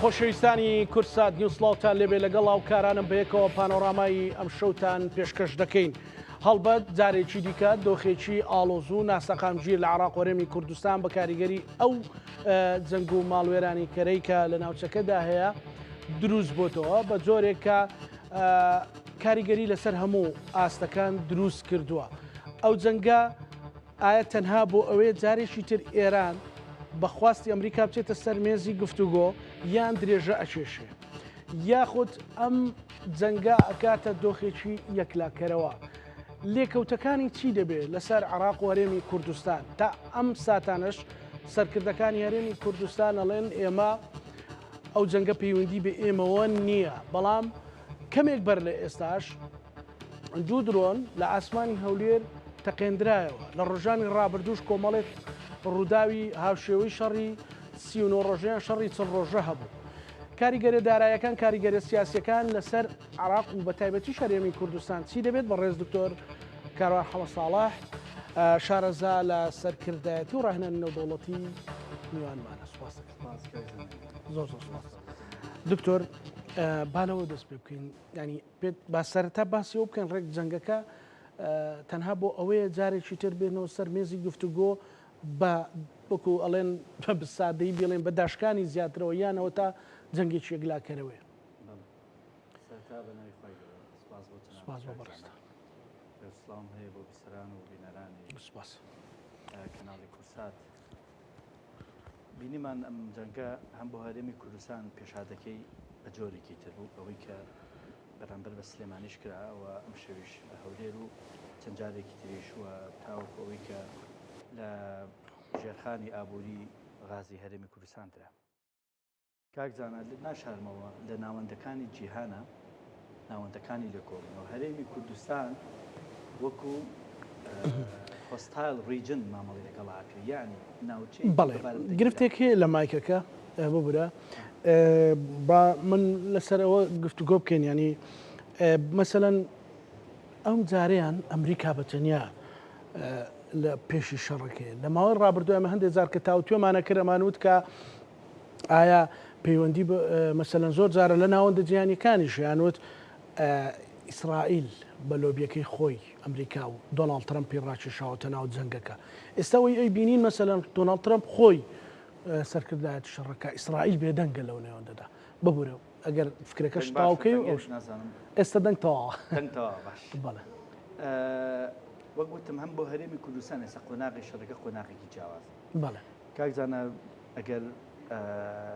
خۆشەویستانی کورسات نیوسڵاوتان لێبێ لەگەڵ هاوکارانم بەیەکەوە پانۆرامایی ئەم شەوتان پێشکەش دەکەین. هەڵبەت جارێکی دیکە دۆخێکی ئاڵۆز و ناسەقامگیر لە عێراق و هەرێمی کوردستان بە کاریگەری ئەو جەنگ و ماڵوێرانی کەرەی کە لە ناوچەکەدا هەیە دروست بۆتەوە بە جۆرێک کە کاریگەری لەسەر هەموو ئاستەکان دروست کردووە. ئەو جەنگە ئایا تەنها بۆ ئەوەیە جارێکی تر ئێران بەخواستی ئەمریکا بچێتە سەر مێزی گفتوگۆ یان درێژە ئەچێشێ، یاخود ئەم جەنگە ئەکاتە دۆخێکی یەکلاکەرەوە. لێکەوتەکانی چی دەبێت لەسەر عێراق و هەرێمی کوردستان؟ تا ئەم ساتانش سەرکردەکانی هەرێمی کوردستان ئەڵێن ئێمە ئەو جەنگە پەیوەندی بە ئێمەوە نییە، بەڵام کەمێک بەر لە ئێستاش دوو درۆن لە ئاسمانی هەولێر تەقێندرایەوە. لە ڕۆژانی ڕابردووش کۆمەڵێک ڕووداوی هاوشێوەی شەڕی 39 ڕۆژیان شەڕی چەند ڕۆژە هەبوو. کاریگەرە دارایەکان کاریگەرە سیاسیەکان لەسەر عێراق و بە تایبەتی هەرێمی کوردستان چی دەبێت؟ بە ڕێز دکتۆر کاروان حەمەد ساڵح شارەزا لە سەرکردایەتی و ڕاهێنانی نێودەوڵەتی میوانمانە. سوپاس زۆر سوپاس. دکتۆر بالەوە دەست پێ بکەین، ینی پێت با سەرەتا باسیەوە بکەین ڕێک جەنگەکە تەنها بۆ ئەوەیە جارێکی تر بێنەوە سەر مێزی گفتوگۆ بە وەکو ئەڵێن بە سادەی بڵێن بە داشکانی زیاترەوە یانەوە تا جەنگێکی یەکلاکەرەوەی. سوپاس بۆ بەڕێستە. سڵام هەیە بۆ بیسەران و بینەرانی سوپاس کەناڵی کورسات. بینیمان ئەم جەنگە هەم بۆ هەرێمی کوردستان پێشادەکەی بە جۆرێکی تر بوو، ئەوەی کە بەرامبەر بە سلێمانیش کراوە ئەم شەویش هەولێر و چەند جارێکی تریش وە تاوەکو ئەوەی کە لە ژێرخانی ئابووری غازی هەرێمی کوردستانترا. کاکزانە ناشارمەوە لە ناوەندەکانی جیهانە، ناوەندەکانی لێکۆڵنەوە هەرێمی کوردستان وەکو هۆستایل ریجن مامەڵی لەگەڵاکە، یعنی ناوچەی بەڵێ گرفتێک هەیە لە مایکەکە ببرە با من لەسەرەوە گفتوگۆ بکەین. ینی مەسەلەن ئەم جارەیان ئەمریکا بەتەنیا لە پێشی شەڕەکەی لە ماوەی ڕابردوو ئەمە هەندێک جار کە تاوتوێمانە کرد ئەمانوت کە ئایا پەیوەندی مەسەلەن زۆر جارە لە ناوەندە جیهانیەکانیش یانوت ئیسرائیل بە لۆبیەکەی خۆی ئەمریکا و دۆناڵد ترەمپی ڕاکێشاوەتە ناو جەنگەکە. ئێستاەوەی ئەی بینین مەسەلەن دۆناڵد ترەمپ خۆی سەرکردایەتی شەڕەکە ئیسرائیل بێدەنگە لەو نێوەندەدا ببوورە ئەگەر فکرەکەش تاوکەی و ئێستا دەنگتەوە بەڵێ وەک گوتم هەم بۆ هەرێمی کوردستان ئێستا قۆناغی شەڕەکە قۆناغێکی جیاواز. بەڵێ کاکزانە ئەگەر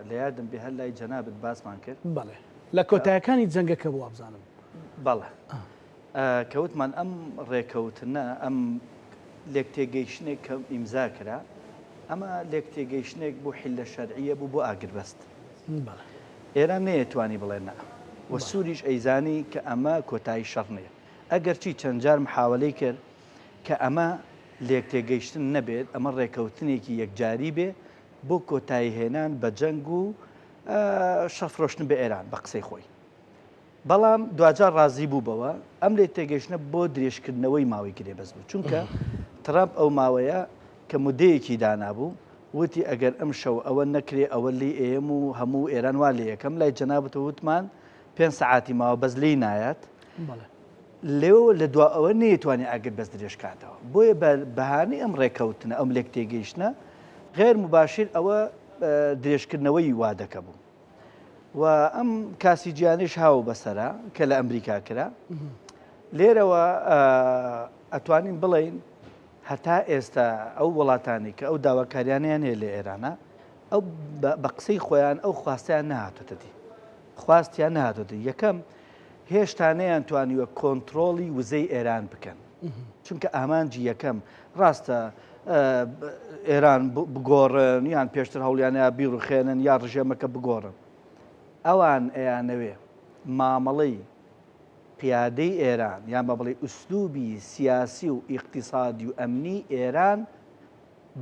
لە یادم بێ هەر لای جەنابەت باسمان کرد بەڵێ لە کۆتایەکانی جەنگەکە بوو بزانم. بەڵێ کەوتمان ئەم ڕێکەوتنە ئەم لێک تێگەیشتێک کە ئیمزا کرا، ئەمە لێک تێگەیشتێک بۆ حیلە شەرعیە بوو بۆ ئاگربەست. ئێران نەیەتوانی بڵێن نا وە سووریش ئەیزانی کە ئەمە کۆتایی شەڕ نیە، ئەگەر چی چەند جار محاوەلەی کرد کە ئەمە لێک تێگەیشتن نەبێت، ئەمە ڕێکەوتنێکی یەکجاری بێ بۆ کۆتایی هێنان بە جەنگ و شەفرۆشتن بە ئێران بە قسەی خۆی. بەڵام دوجار ڕازی بوو بەوە ئەم لێک تێگەیشتنە بۆ درێژکردنەوەی ماوەی گرێبەس بوو، چونکە ترامپ ئەو ماوەیە کە مودەیەکی دانابوو وتی ئەگەر ئەم شەو ئەوە نەکرێ ئەوە لی ئێم و هەموو ئێران وا لە یەکەم لای جەنابەتە وتمان 5 سەعاتی ماوە بەس لی نایەت، لێەوە لە دوا ئەوە نەیەتوانێت ئاگر بەس درێژکاتەوە. بۆیە بەهانەی ئەم ڕێکەوتنە ئەم لێک تێگەیشتنە غێر مباشر ئەوە درێژکردنەوەی وا دەکە بوو و ئەم کاسی گیانیش هاو بەسەرا کە لە ئەمریکا کرا. لێرەوە ئەتوانین بڵین هەتا ئێستا ئەو وڵاتانی کە ئەو داواکاریانیان هەیە لە ئێرانە ئەو بە قسەی خۆیان ئەو خواستیان نهاتۆتە دی، خواستیان نهاتۆتە. یەکەم هێشتا نەیان توانیوە کۆنتترۆڵی وزەی ئێران بکەن، چونکە ئامانجی یەکەم ڕاستە ئێران بگۆڕن یان پێشتر هەوڵیانە بیڕوخێنن یا ڕژێمەکە بگۆڕن. ئەوان ئەیانەوێ مامەڵەی پیادەی ئێران یان بە بڵێ ئوسلوبی سیاسی و ئیقتیسادی و ئەمنی ئێران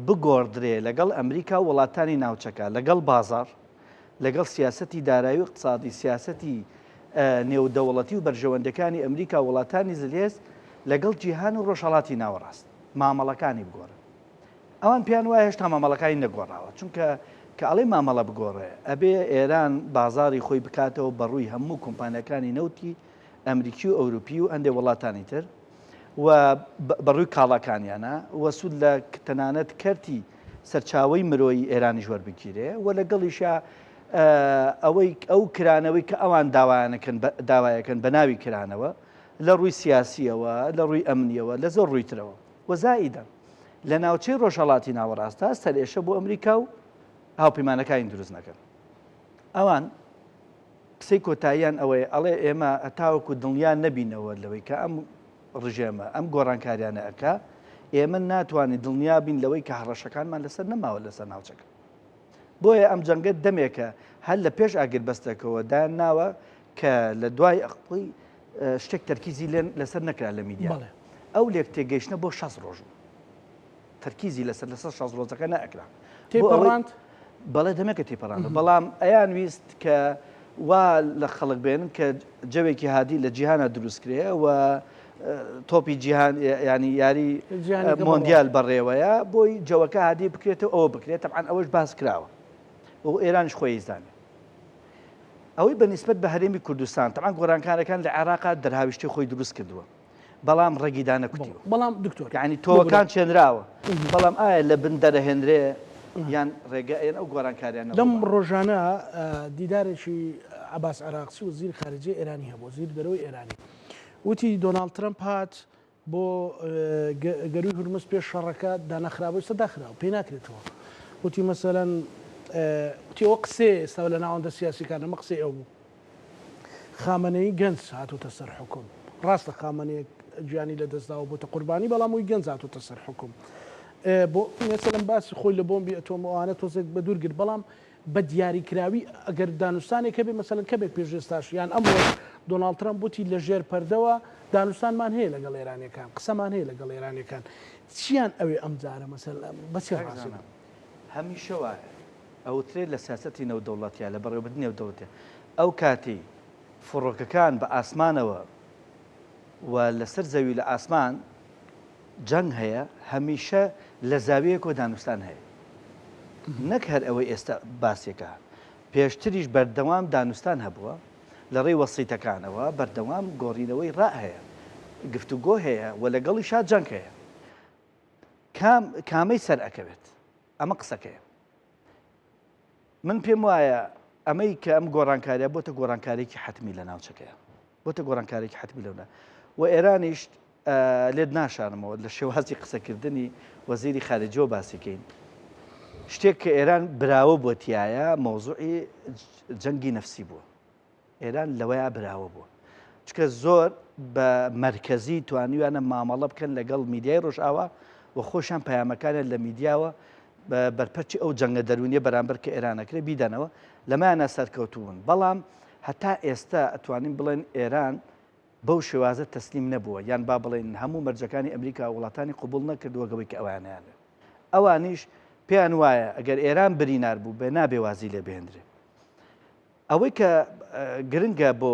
بگۆڕدرێ لەگەڵ ئەمریکا و وڵاتانی ناوچەکە، لەگەڵ بازار، لەگەڵ سیاسەتی دارایی و اقتصادی، سیاسەتی نێودەوڵەتی و بەرژەوەندەکانی ئەمریکا و وڵاتانی زلێز، لەگەڵ جیهان و ڕۆژهەڵاتی ناوەڕاست مامەڵەکانی بگۆڕن. ئەوان پیان وایە هێشتا مامەڵەکانی نەگۆڕاوە، چونکە کە ئەڵێ مامەڵە بگۆڕێ ئەبێ ئێران بازاری خۆی بکاتەوە بەڕووی هەموو کۆمپانیەکانی نەوتی ئەمریکی و ئەوروپی و هەندێک وڵاتانی تر و بەڕووی کاڵاکانیانە وەسود لە تەنانەت کەرتی سەرچاوی مرۆی ئێرانی ژوەربگیرێ و لەگەڵیشە ئەو کرانەوەی کە ئەوان داوایەکەن بە ناوی کرانەوە لە ڕووی سیاسیەوە لە ڕووی ئەمنیەوە لە زۆر ڕوویترەوە وەزائیدە لە ناوچەی ڕۆژهەڵاتی ناوەڕاستە سەرێشە بۆ ئەمریکا و هاوپەیمانەکانی دروست نەکەن ئەوان قسەی کۆتاییان ئەوەیە ئەڵێ ئێمە هەتاوەکو دڵنیان نەبینەوە لەوەی کە ئەم ڕژێمە ئەم گۆڕانکاریانە ئەکا ئێمە ناتوانین دڵنیا بین لەوەی کە هەڕەشەکانمان لەسەر نەماوە لەسەر ناوچەکە بۆیە ئەم جەنگە دەمێکە هەر لە پێش ئاگربەستەکەەوە دایان ناوە کە لە دوای ئەقڵی شتێک تەرکیزی لەسەر نەکرا لە میدیا ئەو لێک تێگەیشتنە بۆ 6 ڕۆژ تەرکیزی لەسەر 6 ڕۆژەکە نەئەکرا تێپەڕاند بەڵێ دەمێکە تێپەڕاند بەڵام ئەیان ویست کە وا لە خەڵک بێنن کە جەوێکی هادی لە جیهانە دروستکرێ و تۆپی جیهان ینی یاری مۆندیال بەڕێوەیە بۆی جەوەکە هادی بکرێتەوە ئەوە بکرێت تەبعاً ئەوەش باس کراوە و ئێرانش خۆی زانێ ئەوەی بەنسبەت بە هەرێمی کوردستان تەبعاً گۆڕانکارەکان لە عێراقا دەرهاویشتی خۆی دروست کردووە بەڵام ڕێگیدا نەکوتیوە بەڵام دکتۆر یعنی تۆوەکان چێنراوە بەڵام ئایا لە بن دەرەهێنرێ یان ڕێگەیان ئەو گۆڕانکاریان لەم ڕۆژانە دیدارێکی عەباس عەراقچی وەزیری خارجیە ئێرانی هەبوو وەزیری دەرەوەی ئێرانی وتی دۆناڵد ترەمپ هات بۆ گەروی هورمز پێش شەڕەکە دانەخرابەوەی سەداخراوە پێی ناکرێتەوە وتی مەسەلەن وتی ئەوە قسێ ئێستا لە ناوەندە سیاسیکان ئەمە قسەی ئەو بوو خامنەی گەنج هاتوتە سەر حکوم ڕاستە خامنەیەک گیانی لە دەستداوە بۆتە قوربانی بەڵام وی گەنج هاتوتە سەر حکوم بۆ مەسەلەن باسی خۆی لە بۆمبی ئەتۆمەوانە تۆزێک بە دوورگرت بەڵام بە دیاریکراوی ئەگەر دانوستانێک هەبێ مەسەلەن کەبێک پێشێستاش یان ئەمڕۆ دۆناڵد ترەمپ بوتی لە ژێر پەردەوە دانوستانمان هەیە لەگەڵ ئێرانیەکان قسەمان هەیە لەگەڵ ئێرانیەکان چیان ئەوێ ئەم جارە مەسەلەن بەچی ڕاستە هەمیشە وایە ئەوترێت لە سیاسەتی نێودەوڵەتیە لە بەڕێوەبردنی نێودەوڵەتیە ئەو کاتی فڕۆکەکان بە ئاسمانەوە و لەسەر زەوی لە ئاسمان جەنگ هەیە هەمیشە لە زاویەک و دانوستان هەیە نەک هەر ئەوەی ئێستا باسێکە پێشتریش بەردەوام دانوستان هەبووە لە ڕێی وەسیتەکانەوە بەردەوام گۆڕینەوەی ڕا هەیە گفتوگۆ هەیە و لەگەڵی شاد جەنگ هەیە کامەی سەر ئەکەوێت ئەمە قسەکەیە من پێم وایە ئەمەی کە ئەم گۆڕانکاریە بۆتە گۆڕانکارێکی حتمی لە ناوچەکەیە بۆتە گۆڕانکارێکی حتمی لەوە و ئێرانیش لێت ناشانمەوە لە شێوازی قسەکردنی وەزیری خارجیەوە باسیکەین شتێک کە ئێران براوە بۆ تایە مۆزوعی جەنگی نەفسی بووە ئێران لەوەیە براوە بووە چکە زۆر بە مرکزی توانیوانە مامەڵە بکەن لەگەڵ میدیای ڕۆژئاوا و خۆشیان پەیامەکانە لە میدیاوە بەرپەرچی ئەو جەنگە دەرونیە بەرامبەر کە ئێرانەکرێ بیدەنەوە لەمایانە سەرکەوتوون بەڵام هەتا ئێستا ئەتوانین بڵێن ئێران بەو شێوازە تەسلیم نەبووە یان با بڵێن هەموو مەرجەکانی ئەمریکا وڵاتانی قوبوڵ نەکردووە گەوەی کە ئەوانیانە ئەوانیش پێیان وایە ئەگەر ئێران برینار بوو بێ نابێ وازی لێ بهێنرێ ئەوەی کە گرنگە بۆ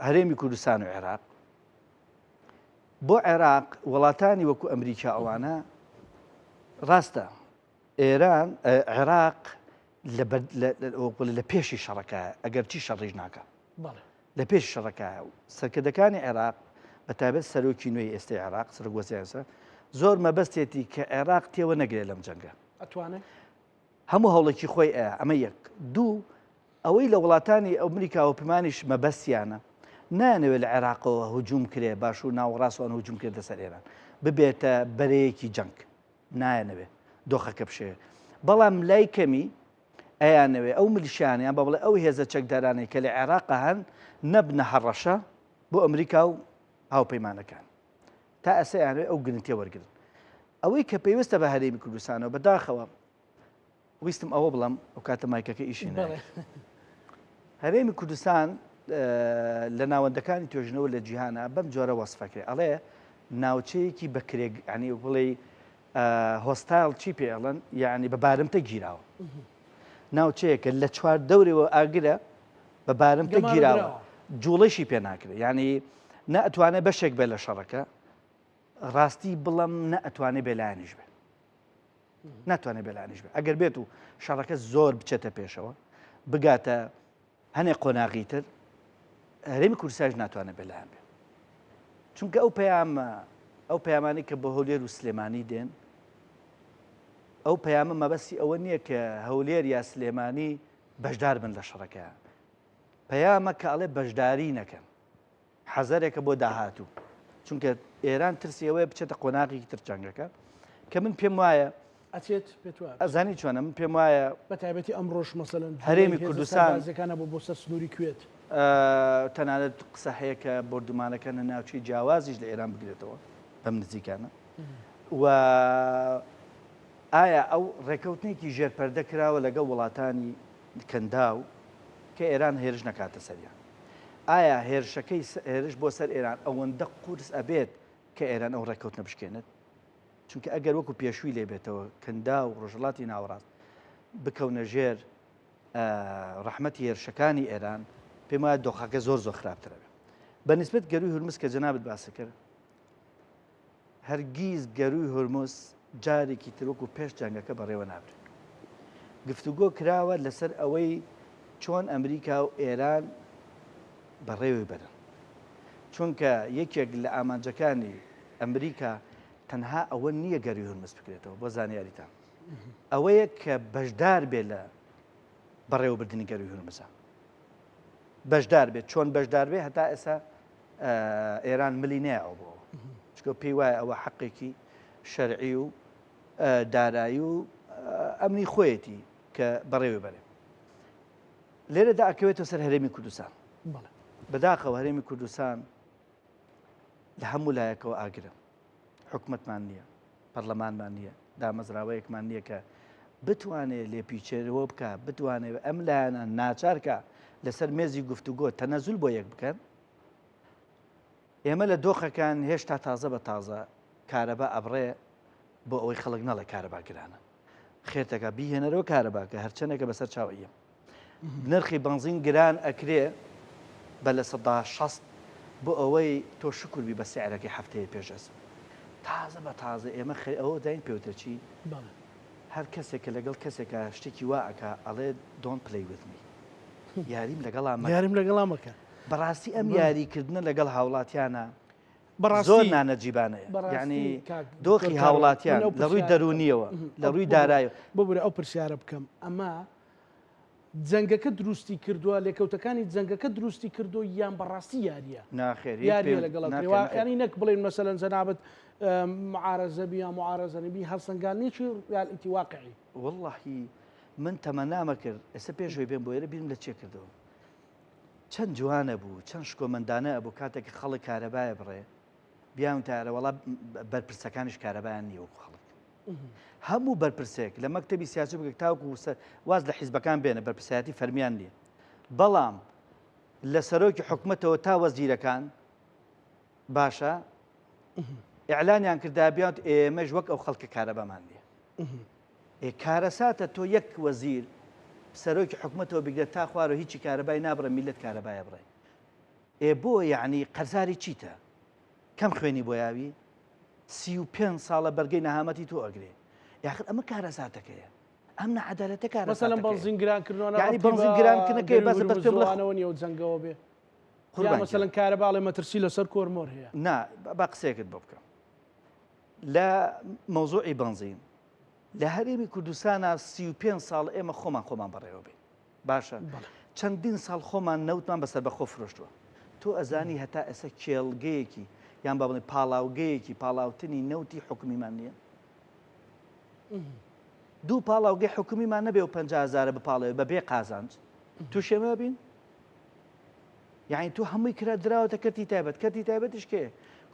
هەرێمی کوردستان و عێراق بۆ عێراق وڵاتانی وەکو ئەمریکا ئەوانە ڕاستە ئێران عێراق لە پێشی شەڕەکە ئەگەر چی شەڕیش ناکە لە پێش شەڕەکە سەرکردەکانی عێراق بە تایبەت سەرۆکی نوێی ئێستای عێراق سەرگۆزیانسە زۆر مەبەستێتی کە عێراق تێوە نەگرێت لەم جەنگە ئەتوانێت هەموو هەوڵێکی خۆی ئەمە یەک دوو ئەوەی لە وڵاتانی ئەمریکا و پمانیش مەبەستیانە نانەوێت لە عێراقەوە هجووم کرێ باش و ناوەڕاستوان هجووم کردە سەر ئێران ببێتە بەرەیەکی جەنگ نایەنەوێت دۆخەکە بشێ بەڵام لای کەمی ئەیانەوێ ئەو ملیشیانیان بە بڵێ ئەو هێزە چەکدارانەی کە لە عێراقا هەن نەبنە هەڕەشە بۆ ئەمریکا و هاوپەیمانەکان تا ئەسەیانوێ ئەو گرنگتیە وەرگن ئەوەی کە پێویستە بە هەرێمی کوردستانەوە بەداخەوە ویستم ئەوە بڵم ئەو کاتە مایکەکە ئیشی هەرێمی کوردستان لە ناوەندەکانی توێژنەوە لە جیهانە بەم جۆرە وەسفەکرێ ئەڵێ ناوچەیەکی بەکرێک ینی بڵێ هۆستایل چی پێڵەن یعنی بە بارمتە گیراوە ناوچەیەکە لە چوار دەورەوە ئاگرە بە بارمتە گیراوە جوڵەشی پێ ناکرێت ینی نەئەتوانێت بەشێک بێ لە شەڕەکە ڕاستی بڵم نەئەتوانێت بێلایەنیش بێ ناتوانێت بێلانیش بێت ئەگەر بێت و شەڕەکە زۆر بچێتە پێشەوە بگاتە هەنێک قۆناغی تر هەرێمی کوردستانیش ناتوانێت بێلایەن بێت چونکە ئەو پەیامانی کە بە هەولێر و سلێمانی دێن ئەو پەیامە مەبەستی ئەوە نییە کە هەولێر یا سلێمانی بەشدار بن لە شەڕەکە پەیامە کە ئەڵێ بەشداری نەکەن حەزەرێکە بۆ داهاتوو چونکە ئێران ترسی ئەوەیە بچێتە قۆناغی تر جەنگەکە کە من پێم وایە ئەچێت پێت ئەزانی چۆنە من پێم وایە بە تایبەتی ئەمڕۆژ مەسەلەن هەرێمی کوردستان بازەکانە بۆ سەر سنووری کوێت تەنانەت قسە هەیە کە بردومانەکە لە ناوچی جیاوازیش لە ئێران بگرێتەوە بەم نزیکانە و ئایا ئەو ڕێکەوتنێکی ژێرپەردە کراوە لەگەڵ وڵاتانی کەنداو کە ئێران هێرش نەکاتە سەریان ئایا هێرشەکەی هێرش بۆ سەر ئێران ئەوەندە قورس ئەبێت کە ئێران ئەو ڕێکەوتنە بشکێنێت چونکە ئەگەر وەکو پێشووی لێ بێتەوە کەندا و ڕۆژهڵاتی ناوەڕاست بکەونە ژێر ڕەحمەتی هێرشەکانی ئێران پێم وایە دۆخەکە زۆر خراپترە بێت بە نسبەت گەروی هورمز کە جەنابەت باس کرد هەرگیز گەروی هورمز جارێکی تر وەکو پێش جەنگەکە بەڕێوە نابرێت گفتوگۆ کراوە لەسەر ئەوەی چۆن ئەمریکا و ئێران بەڕێوەی بەرن چونکە یەکێک لە ئامانجەکانی ئەمریکا تەنها ئەوە نییە گەروی هورمز بکرێتەوە بۆ زانیاریتان ئەوەیە کە بەشدار بێت لە بەڕێوەبردننی گەروی هورمزە بەشدار بێت چۆن بەشدار بێت هەتا ئێستا ئێران ملی نەیە ئەو بۆ چکە پێی وایە ئەوە حەقێکی شەرعی و دارایی و ئەمنی خۆیەتی کە بەڕێوەی بەرێ لێرەدا ئەکەوێتەوە سەر هەرێمی کوردستان بەداخەوە هەرێمی کوردستان لە هەموو لایەکەوە ئاگرە حکومەتمان نییە پەرلەمانمان نییە دامەزراوەیەکمان نییە کە بتوانێت لێپیچێرەوە بکە بتوانێت ئەم لایەنە ناچارکە لەسەر مێزی گفتوگۆ تەنەزول بۆ یەک بکەن ئێمە لە دۆخەکان هێشتا تازە بە تازە کارەبا ئەبڕێ بۆ ئەوەی خەڵک نەڵێ کارەبا گرانە خێرتەکە بیهێنەرەوە کارەباکە هەرچەندێکە بەسەر چاوەیە نرخی بنزین گران ئەکرێ بە لە 16 بۆ ئەوەی تۆ شکربی بە سیعرەکەی هەفتەیە پێشەس تازە بە تازە ئێمە ئەوە داین پێوتەچی هەر کەسێکە لەگەڵ کەسێکە شتێکی واکە ئەڵێ دۆن پلی وتمی یاریم لەگەڵامەکە بەڕاستی ئەم یاریکردنە لەگەڵ هاوڵاتیانە زۆر نانەجیبانەیە یعنی دۆخی هاوڵاتیان لە ڕووی دەرونیەوە لە ڕووی دارایەوە ببوورە ئەو پرسیارە بکەم ئەمە جەنگەکە دروستی کردووە لێکەوتەکانی جەنگەکە دروستی کردو یان بەڕاستی یاریە ناخێر یاریە لەگەڵ نەک بڵێن مەسەلەن جەنابەت معارەزەبی یا معارەزەنبی هەڵسەنگالنیی یاڵئتی واقعی واللهی من تەمەنامە کرد ئێستا پێشوەی پێم بۆ ئێرە بیرم لە چێ کردەوە چەند جوانە بوو چەند شکۆمەندانە بوو کاتێک خەڵک کارەبایە بڕێ بیاون تارە وەڵا بەرپرسەکانیش کارەبایان نییە وەکو خەڵک هەموو بەرپرسێک لە مەکتەبی سیاسی بگە تاوکو واز لە حیزبەکان بێنە بەرپرسایەتی فەرمیان نییە بەڵام لە سەرۆکی حکومەتەوە تا وەزیرەکان باشە ئیعلانیان کردا بیان ئێمەش وەک ئەو خەڵکە کارەبامان نییە کارەساتە تۆ یەک وەزیر سەرۆکی حکومەتەوە بگرێت تا خوارەوە هیچی کارەبای نابڕە میلەت کارەبایە بڕێ بۆ یعنی قەرزاری چیتە کەم خوێنی بۆ یاوی 35 ساڵە بەرگەی نەهامەتی تۆ ئەگرێ یاخر ئەمە کارەساتەکەیە ئەم نەعەدالەتە کارەساتەکەیە مەسەلەن بەنزینگرانکردنەوە یعنی بەنزینگرانکردنەکەی بەس پێ بڵێنەوە نیە و جەنگەوە بێ یا مەسەلەن کارەباڵێ مەترسی لەسەر کۆرمۆر هەیە نا با قسەیەکت بۆ بکەم لە مەوزوعی بەنزین لە هەرێمی کوردستانە 35 ساڵ ئێمە خۆمان بەڕێوە بین باشە چەندین ساڵ خۆمان نەوتمان بەسەر بەخۆ فرۆشتووە تۆ ئەزانی هەتا ئێستا کێڵگەیەکی یان با بڵێ پاڵاوگەیەکی پاڵاوتنی نەوتی حکومیمان نییە دوو پاڵاوگەی حکومیمان نەبێ و 50,000 بپاڵێ بەبێ قازانج تو شێمە بین یعنی تو هەمووی کرا دراوەتە کەتی تایبەتیش کێ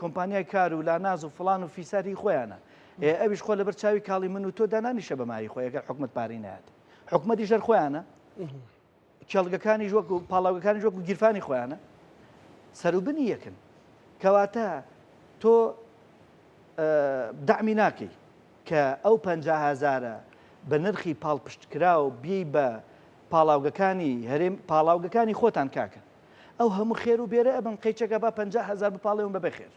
کۆمپانیای کار و لاناز و فڵان و فیساری خۆیانە ئەویش خۆ لەبەر چاوی کاڵی من و تۆ دانانیشە بەماری خۆی ئەگەر حکومت پاری نایەت حکومەتی ژەر خۆیانە کێڵگەکانی وەک و پاڵاوگەکانی وەک و گیرفانی خۆیانە سەروبنی یەکن کەواتە تۆ دامی ناکەی کە ئەو 50,000 بە نرخی پاڵپشتکرا و بێی بە پاڵاوگەکانی هەرێم پاڵاوگەکانی خۆتان کاکەن ئەو هەموو خێر و بێرە ئەبن قەیچەکە بە 50,000 بپاڵێون بە بەخێر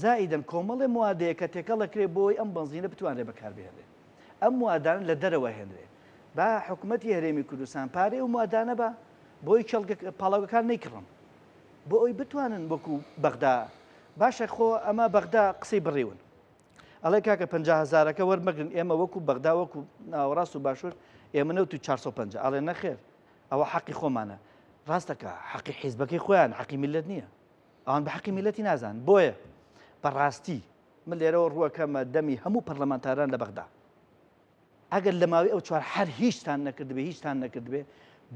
زائیدەن کۆمەڵێ موادەیە کە تێکەڵەکرێ بۆی ئەم بنزینە بتوانێت بەکاربهێنێ ئەم موادان لە دەرەوە هێنرێ با حکوومەتی هەرێمی کوردستان پارەی و موادانە بە بۆی پاڵاوەکان نەیکڕن بۆ ئەوی بتوانن وەکو بەغدا باشە خۆ ئەمە بەغدا قسەی بڕێون ئەڵێ کاکە 50,000ەکە وەرمەگرن ئێمە وەکو بەغدا وەکو ناوەڕاست و باشوور ئێمە نەوت و 450 ئەڵێ نەخێر ئەوە حەقی خۆمانە ڕاستەکە حەقی حیزبەکەی خۆیان حەقی میلەت نییە ئەوان بە حەقی میلەتی نازان بۆیە بەڕاستی من لێرەوە ڕووەکەمە دەمی هەموو پەرلەمانتاران لە بەغدا ئەگەر لە ماوەی ئەو چوار هەر هیچتان نەکردبێ هیچتان نەکردبێ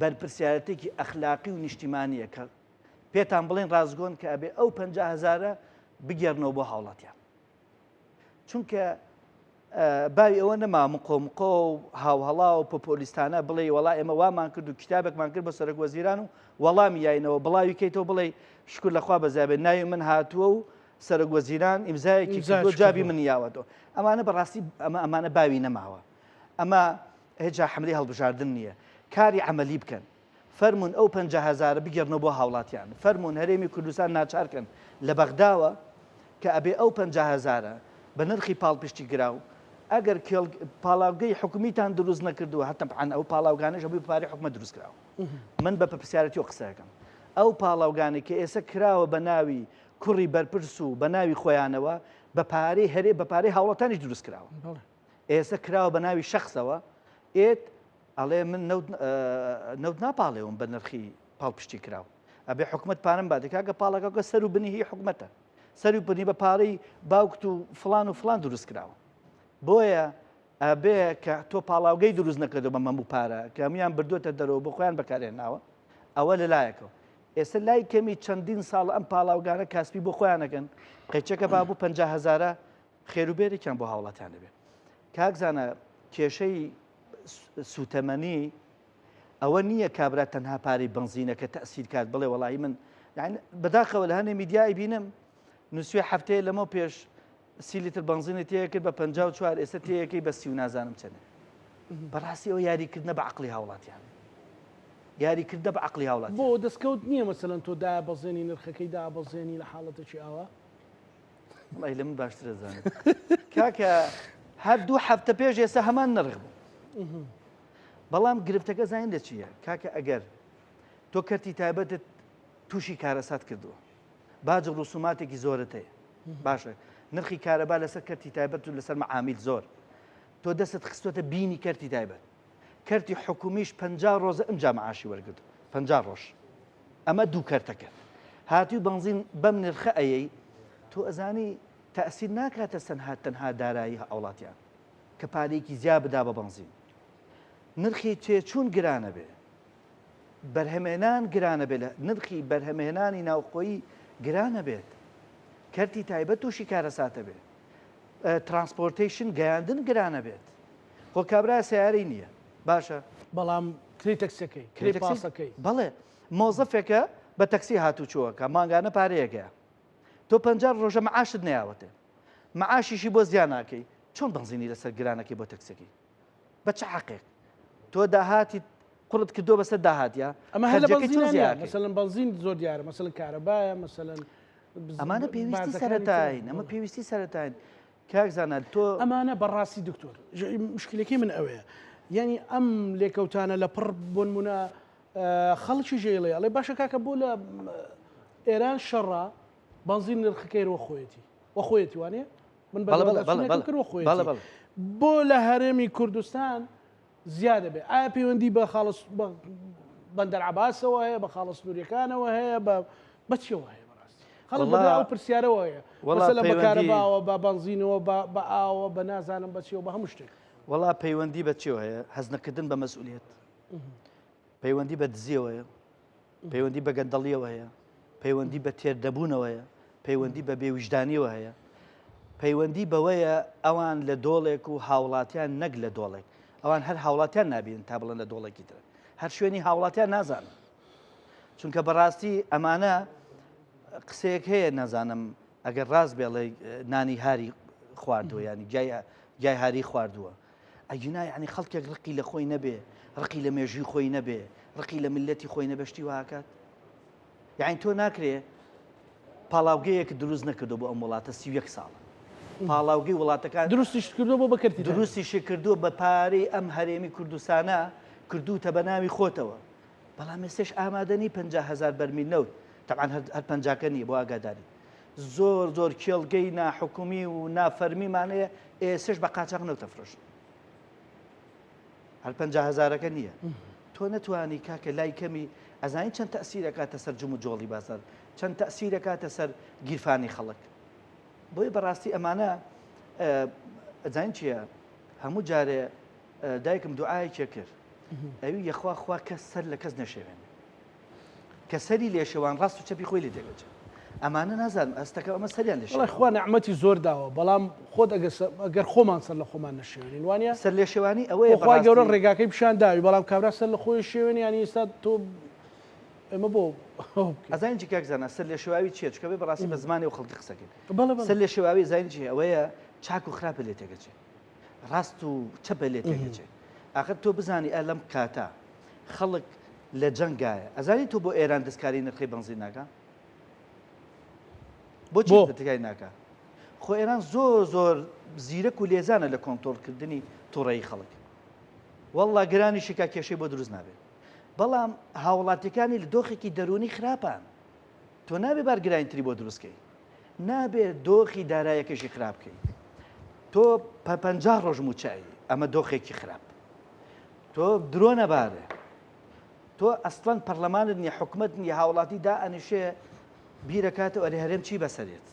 بەرپرسیارەتێکی ئەخلاقی و نیشتیمانیە کە پێتان بڵێن ڕازگۆن کە ئەبێ ئەو 50,000 بگەڕنەوە بۆ هاوڵاتیان چونکە باوی ئەوە نەما مقۆ و هاوهەڵا و پۆپۆلیستانە بڵێ وەڵا ئێمە وامان کرد و کتابێکمان کرد بە سەرۆک وەزیران و وەڵامی یاینەوە بڵاوی کەیتەوە بڵێ شکر لەخوا بەزابێت ناوی من هاتووە و سەرۆک وەزیران ئیمزایەکی کردووە جابی من یاوەتەوە ئەمانە بەڕاستی ئەمانە باوی نەماوە ئەمە هێجا حملەی هەڵبژاردن نییە کاری عملی بکەن فەرمونون ئەو 50,000 بگەڕنەوە بۆ هاوڵاتیان فەرمونون هەرێمی کوردستان ناچارکەن لە بەغداوە کە ئەبێ ئەو 50,000 بە نرخی پاڵپشتی گراو ئەگەر پاڵاوگەی حکومیتان دروست نەکردووە هەتەمعان ئەو پاڵاوگانەش هەبووی پارەی حکومەت دروست کراوە من بە پرسیارەتی قسەکەم ئەو پاڵاوگانی کە ئێستا کراوە بە ناوی کوڕی بەرپرس و بە ناوی خۆیانەوە بە پارەی هەرێ بە پارەی هاوڵاتانیش دروست کراوە ئێستا کراوە بە ناوی شەخصەوە ئێت ئەڵێ من نەوت ناپاڵێەوەم بە نرخی پاڵپشتی کراوە ئەبێ حکومت پارەم با دەکاکە پاڵەکەکە سەر و بنی هی حکومەتە سەر و بنی بە پارەی باوکت و فلان دروست کراوە بۆیە ئەبێ کە تۆ پاڵاوگەی دروست نەکردەوە بە مەموو پارە کە هەمویان بردوۆتە دەرەوە بۆ خۆیان بەکارێناوە ئەوە لەلایەکەوە ئێستا لای کەمی چەندین ساڵ ئەم پاڵاوگانە کاسبی بۆ خۆیانەکەن قەیچەکە بابوو 50,000 خێروبێرێکیان بۆ هاوڵاتیان دەبێت کاکزانە کێشەی سوتەمەنی ئەوە نییە کابرا تەنها پارەی بنزینە کە تەسیر کات بڵێ وەڵی من بەداخەوە لە هەنێ میدیای بینم نووسێ هەفتەیە لەمە پێش 30 لیتر بنزینە تەیە کرد بە 54 ئێستا تەیەکەی بە 30 نازانم چەنە بەڕاستی ئەوە یاریکردنە بە عقلی هاوڵاتیان یاریکردە بە عقلی هاوڵات بۆ دەستکەوت نییە مەسەلەن تۆ دا بەزێنی نرخەکەی دا بەزێنی لە حاڵەتێکی ئاوا وڵی لە من باشتر دەزانێت کاکە هەر 2 هەفتە پێش ئێستا هەمان نرخ بوو بەڵام گرفتەکە زین لە چییە کاکە ئەگەر تۆ کەرتی تایبەتت تووشی کارەسات کردووە باج ڕوسوماتێکی زۆرت هەیە باشە نرخی کارەبا لەسەر کەرتی تایبەت و لەسەر مەعامیل زۆر تۆ دەستت خستوتە بینی کەرتی تایبەت کەرتی حکومیش 50 ڕۆژە ئەمجا مەعاشی وەرگرت 50 ڕۆژ ئەمە دوو کەرتەکە هاتووی بنزین بەم نرخە ئەیەی تۆ ئەزانی تەسیر ناکاتە تەنها دارایی هاوڵاتیان کە پارێکی زیاد بدا بە بنزین نرخی تێچوون گرانە بێ بەرهەمێنان گرانە بێت نرخی بەرهەمێنانی ناوخۆیی گرانە بێت کەرتی تایبەت تووشی کارەساتە بێت ترانسپۆرتیشن گەیاندن گرانە بێت خۆ کابرا سیارەی نییە باشە بەڵام کری تەکسەکەی کری پاسەکەی بەڵێ مۆزەفێکە بە تەکسی هاتوچۆوەکە ماگانە پارەیەکە تۆ 50 ڕۆژە مەعاشت نەیاوەتێ مەعاشیشی بۆ زیان ناکەی چۆن بنزینی لەسەر گرانەکەی بۆ تەکسەکەی بە چه حەقێک تۆ داهاتی قڕت کردو بەسەر داهاتیا ئەمە هەر لە بنزینە مەسەلەن بنزین زۆر دیارە مەسەلەن کارەبایە مەسەلەن ئەمانە پێویستی سەرەتاین ئەمە پێویستی سەرەتاین کاکزانە تۆ ئەمانە بەڕاستی دکتۆر مشکلەکەی من ئەوەیە یعنی ئەم لێکەوتانە لە پڕ بۆنمونە خەڵکی ژێڵێ ئەڵێ باشە کاکە بۆ لە ئێران شەڕە بنزین نرخەکەی وەخۆیەتی وانێ من بەڵێ بۆ لە هەرێمی کوردستان زیادە بێ ئایا پەیوەندی بە خاڵس بەندەر عەباسەوە هەیە بە خاڵە سنووریەکانەوە هەیە بە چیەوە هەیە بەڕاستی خەڵک بەدرا ئەو پرسیارەوە هەیە مەسەلەن بە کارەباوە بە بنزینەوە بە ئاوە بە نازانم بە چیەوە بە هەموو شتێک وەڵا پەیوەندی بە چیەوە هەیە هەزنەکردن بە مەسئولیت پەیوەندی بە دزیەوە هەیە پەیوەندی بە گەندەڵیەوە هەیە پەیوەندی بە تێردەبوونەوە هەیە پەیوەندی بە بێویژدانیەوە هەیە پەیوەندی بەوەیە ئەوان لە دۆڵێک و هاوڵاتیان نەک لە دۆڵێک ئەوان هەر هاوڵاتیان نابین تا بڵێن لە دۆڵێکی تر هەر شوێنی هاوڵاتیان نازانن چونکە بەڕاستی ئەمانە قسەیەک هەیە نازانم ئەگەر ڕاست بێڵێ نانی هاری خواردووە ینی جای هاری خواردووە ئەجینا یعنی خەڵکێک ڕقی لە خۆی نەبێ ڕقی لە مێژوی خۆی نەبێ ڕقی لە ملەتی خۆی نەبەشتی واکات یعنی تۆ ناکرێ پاڵاوگەیەک دروست نەکردو بۆ ئەم وڵاتە 31 ساڵە پاڵاوگەی وڵاتەکان دروستیش کردو بۆ بەکردی دروستیشی کردووە بە پارەی ئەم هەرێمی کوردستانە کردوتە بە ناوی خۆتەوە بەڵام ئێستش ئامادەنی 50,000 بەرمیل نەوت طبعاً هەر پەنجاکە نییە بۆ ئاگاداری زۆر کێڵگەی ناحکومی و نافەرمیمانەیە ئێستش بە قاچاق نەوتەفرۆش هەر 50,000ەکە نییە تۆ نەتوانی کاکە لای کەمی ئەزانی چەند تەسیرەکاتە سەر جم و جۆڵی بازار چەند تەسیرەکاتە سەر گیرفانی خەڵک بۆی بەڕاستی ئەمانە ئەزانین چییە هەموو جارێ دایکم دوعایەکێ کرد ئەوی یەخوا کەس سەر لە کەس نەشێوێن کە سەری لێشێوان ڕاست و چەپی خۆی لێ دەگەچێت ئەمانە نازانم ئەستەکە ئەمە سەریان لێش خوا نعمەتی زۆر داوە بەڵام خۆت ئەگەر خۆمان سەر لە خۆمان نەشێوێنین وانە سەر لێ شێوانی ئەوەیە خۆی گەورە ڕێگاکەی پیشان داوی بەڵام کابرا سەر لە خۆی شێوێنی ینی ئێستا تۆ ئەمە بۆ ئەزانجی کاکزانە سەر لێ شێواوی چێت چکە بێ بەڕاستی بە زمانی و خەڵکی قسەکەین سەر لێ شێواوی زانجی ئەوەیە چاک و خراپە لێ تێگەچێت ڕاست و چەپە لێ تێگەچێت ئاخر تۆ بزانی ئە لەم کاتە خەڵک لە جەنگایە ئەزانی تۆ بۆ ئێران دەستکاری نرخی بنزین ناکە بۆچی دەتگای ناکە خۆ ئێران زۆر زیرەک و لێزانە لە کۆنتۆڵکردنی تووڕەیی خەڵک وەڵڵا گرانی شکا کێشەی بۆ دروست نابێت بەڵام هاوڵاتیەکانی لە دۆخێکی دەرونی خراپان تۆ نابێ بارگرانیتری بۆ دروستکەی نابێت دۆخی دارایەکەشی خراپ بکەیت تۆ 50 ڕۆژ موچایی ئەمە دۆخێکی خراپ تۆ درۆ نەبارێ تۆ ئەسڵەن پەرلەمانت نیە حکومت نیە هاوڵاتی دائەنیشێ بیرەکاتە ئەرێ هەرێم چی بەسەرێت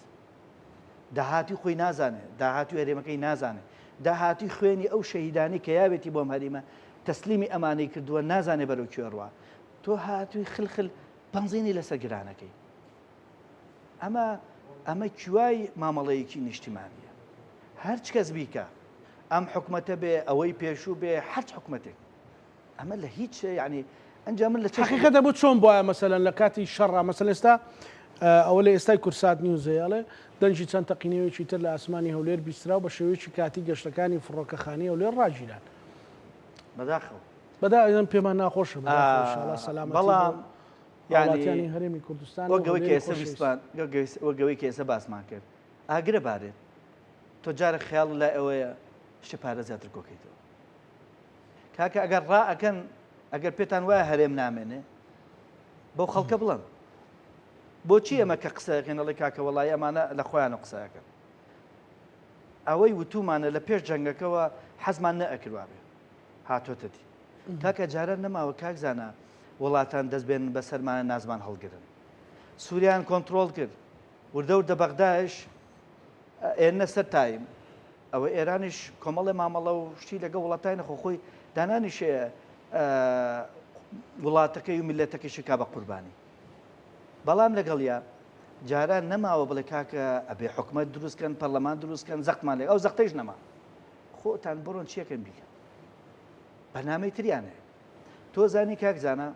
داهاتی خۆی نازانێت داهاتی هەرێمەکەی نازانێت داهاتی خوێنی ئەو شەهیدانی کە یاوێتی بۆم هەریمە تەسلیمی ئەمانەی کردووە نازانێ بەرەو کوێڕوا تۆ هاتووی خلخل بنزینی لەسەر گرانەکەی ئەمە کوای مامەڵەیەکی نیشتیمانیە هەر چ کەس بیکە ئەم حکومەتە بێ ئەوەی پێشوو بێ هەرچ حکومەتێک ئەمە لە هیچ یعنی ئەنجام من لە حقیقەتە بۆ چۆن بواە مەسەلەن لە کاتی شەڕا مەسەلەن ئێستا ئەوە لە ئێستای کورسات نیوزەیەڵێ دەنجی چەند تەقینەوەیکی تر لە ئاسمانی هەولێر بیسترا بە شێوەیەکی کاتی گەشتەکانی فڕۆکەخانەی هەولێر ڕاگیران بەداخەوە بەدا ئەم پێمان ناخۆشە بەڵام یانیانی هەرێمی کوردستان وەگەوەی کە ئێستا باسمان کرد ئاگرە بارێت تۆ جارە خیاڵ لای ئەوەیە شتە پارە زیاتر کۆکەیتەوە کاکە ئەگەر ڕائەکەن ئەگەر پێتان وایە هەرێم نامێنێ بەو خەڵکە بڵم بۆچی ئەمە کە قسەکەنەڵی کاکە وەڵای ئەمانە لە خۆیانە قسەکەن ئەوەی وتومانە لە پێش جەنگەکەەوە حەزمان نەئەکروا بێ هاتۆتەتی کاکە جارە نەماوە کاکزانە وڵاتان دەستبێن بە سەرمانە نازمان هەڵگرن سووریان کۆنتترۆل کرد وردە بەغداش ئێنە سەر تایم ئەوە ئێرانیش کۆمەڵی مامەڵە و شتی لەگە وڵاتانی خۆخۆی دانانیشێ وڵاتەکەی و میلەتەکەیشی کا بە قوربانی بەڵام لەگەڵیا جاران نەماوە بڵێ کاکە ئەبێ حکومەت دروستکەن پەرلەمان دروستکەن زەختمان لێ ئەو زەختەیش نەما خۆتان بڕۆن چیەکەن بیکە بەنامەی تریانێ تۆ زانی کاکزانە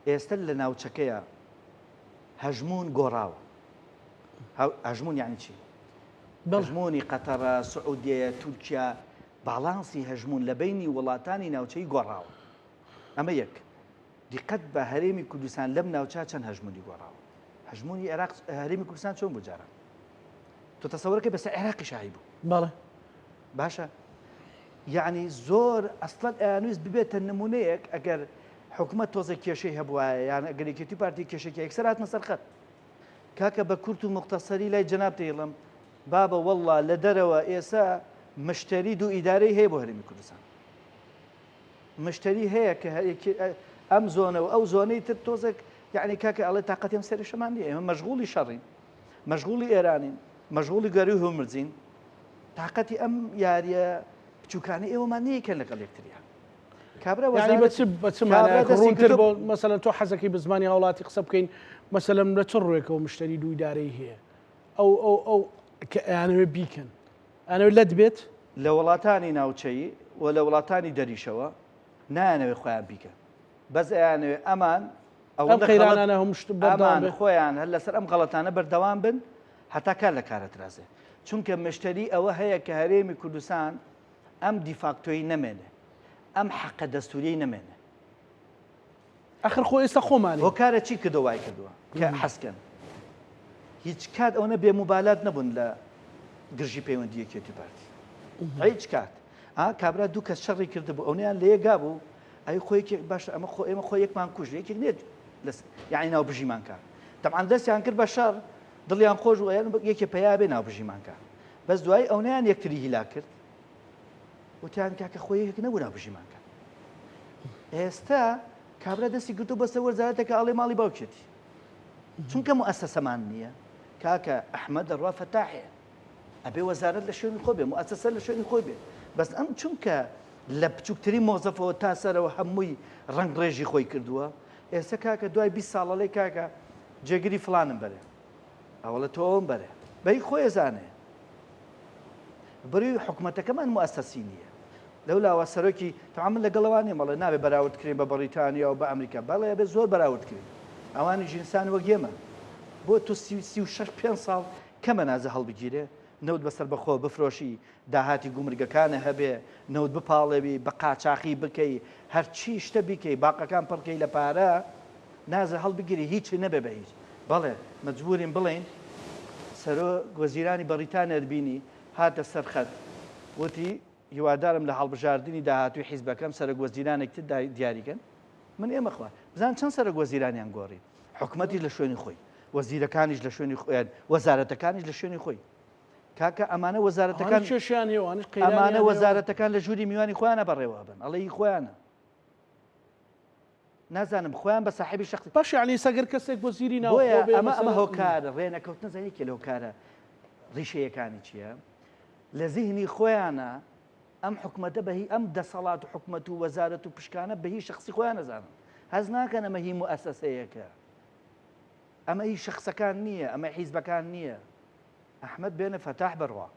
ئێستا لە ناوچەکەیە هەژمون گۆڕاوە هەژمون یعنی چی؟ هەژمونی قەتەرە سعودیە تورکیا باڵانسی هەژمون لە بینی وڵاتانی ناوچەی گۆڕاوە ئەمە یەک دیقەت بە هەرێمی کوردستان لەم ناوچە چەند هەژمونی گۆڕاوە هەژمونی عێراق هەرێمی کوردستان چۆن بوو جارە تۆ تەسەوەرەکەی بەسەر عێراقی شایی بوو بەڵێ باشە یعنی زۆر ئەسڵەن ئەیانویست ببێتە نمونەیەک ئەگەر حکومەت تۆزە کێشەی هەبوایە یان ئەگەرێکێتی پارتی کێشێکی یەکسەر هاتمە سەر خەت کاکە بە کورت و مختصری لای جەناب تێڵم بابە وەڵڵا لە دەرەوە ئێستا مشتری دوو ئیدارەی هەیە بۆ هەرێمی کوردستان مشتری هەیە کە ئەم زۆنە و ئەو زۆنەی تر تۆزێک یعنی کاکە ئەڵێ تااقەتیم سەرشەمان نیە ئێمە مەشغوڵی شەڕین مەشغوڵی ئێرانین مەشغوڵی گەری و هەمرجین تااقەتی ئەم یاریە بچووکانی ئێوەمان نیەکەن لەگەڵ یەکتریان کابرا ڕوونتر بۆ مەسەلەن تۆ حەزەکەی بە زمانی هاوڵاتی قسە بکەین مەسەلەن لە چ ڕوێکەوە مشتری دوو ئیدارەی هەیە ئەو کە ئەیانەوێ بیکەن ئەنەوێت لە دەبێت لە وڵاتانی ناوچەیی و لە وڵاتانی دەریشەوە نایانەوێ خۆیان بیکەن بەس ئەیانەوێ ئەمان ئەو قەیرانانە ئەمان خۆیان هەر لەسەر ئەم غەڵەتانە بەردەوام بن هەتا کار لە کارە درازێ چونکە مشتری ئەوە هەیە کە هەرێمی کوردستان ئەم دیفاکتۆی نەمێنێ ئەم حەقە دەستوری نەمێنێ ئەخر خۆ ئێستا خۆمانی هۆکارە چی کردو وای کردووە کە حەسکەن هیچ کات ئەوە بێموبالات نەبوون لە گرژی پەیوەندیەکێتی پارتی هیچ کات کابرا دوو کەس شەڕی کردبوو ئەونیان لێگا بوو ئەی خۆی باش ئەمە ئێمە خۆ یەکمان کوژ یەکێک نێت یعنی ناو بژیمان کار تەمان دەستیان کرد بە شەڕ دڵیان خۆش یەکێ پیا بێ ناو بژیمان کار بەس دوای ئەونیان یەکتری هیلا کرد وتیان کاکە خۆی یەک نەبوو ناو بژیمان کار ئێستا کابرا دەستی گرتو بەسەر وەرزارەتەکە ئاڵێ ماڵی باوکێتی چونکە مؤسسەمان نییە کاکە ئەحمەد دەڕوا فەتاحێ ئەبێ وەزارەت لە شوێنی خۆ بێ مؤسسە لە شوێنی خۆی بێ بەس ئەم چونکە لە بچووکترین مۆزەفەوە تا سەرەوە هەمووی ڕنگ ڕێژی خۆی کردووە ئێستا کاکە دوای 20 ساڵەڵی کاکە جێگیری فلانم بەرێ ئەوە لە تۆم بەرێ بەی خۆی زانێ بەروی حکوومەتەکەمان مؤسسەسی نییە لەولاوە سەرۆکی تەمامن لەگەڵەوانی مەڵێ نابێ بەراوردکرێن بە بەریتانیا و بە ئەمریکا بەڵێ بێ زۆر بەراوردکرێن ئەوانی ژینسان وەگێمە بۆ تو 36 ساڵ کەمە نازە هەڵبگیرێ نەوت بەسەر بەخۆ بفرۆشی داهاتی گومرگەکانە هەبێ نەوت بپاڵێوی بە قاچاقی بکەی هەرچی شتە بیکەی باقەکان پڕکەی لە پارە نازە هەڵبگیری هیچی نەبێ بە هیچ بەڵێ مەجبورین بڵێن سەرۆ وەزیرانی بەریتانیا بینی هاتە سەرخەت وتی هیوادارم لە هەڵبژاردننی داهاتوی حیزبەکەم سەرۆک وەزیرانێکتر دیاریکەن من ئێمە خوا بزان چەند سەرۆک وەزیرانیان گۆڕی حکوومەتی لە شوێنی خۆی وەزیرەکانیش لە شوێنی خۆیان وەزارەتەکانیش لە شوێنی خۆی کاکە ئەمانە وەزارەتەکان ئەمانە وەزارەتەکان لە ژووری میوانی خۆیانە بەڕێوە بن ئەڵێ خۆیانە نازانم خۆیان بە ساحبی شخصی باش عنی سەگەر کەسێک بۆ زیری ناو ئەمە هۆکارە ڕێنەکەوت نزانێکی لە هۆکارە ڕیشەیەکانی چییە لە زیهنی خۆیانە ئەم حکومەتە بەهی ئەم دەسەڵات و حکومەت و وەزارەت و پشکانە بەهی شخصی خۆیان نەزانن هەز ناکەن ئەمە هی موئەسسەیەکە ئەمە هی شخصەکان نییە ئەمە حیزبەکان نییە ئەحمەد بێنە فەتاح بڕوا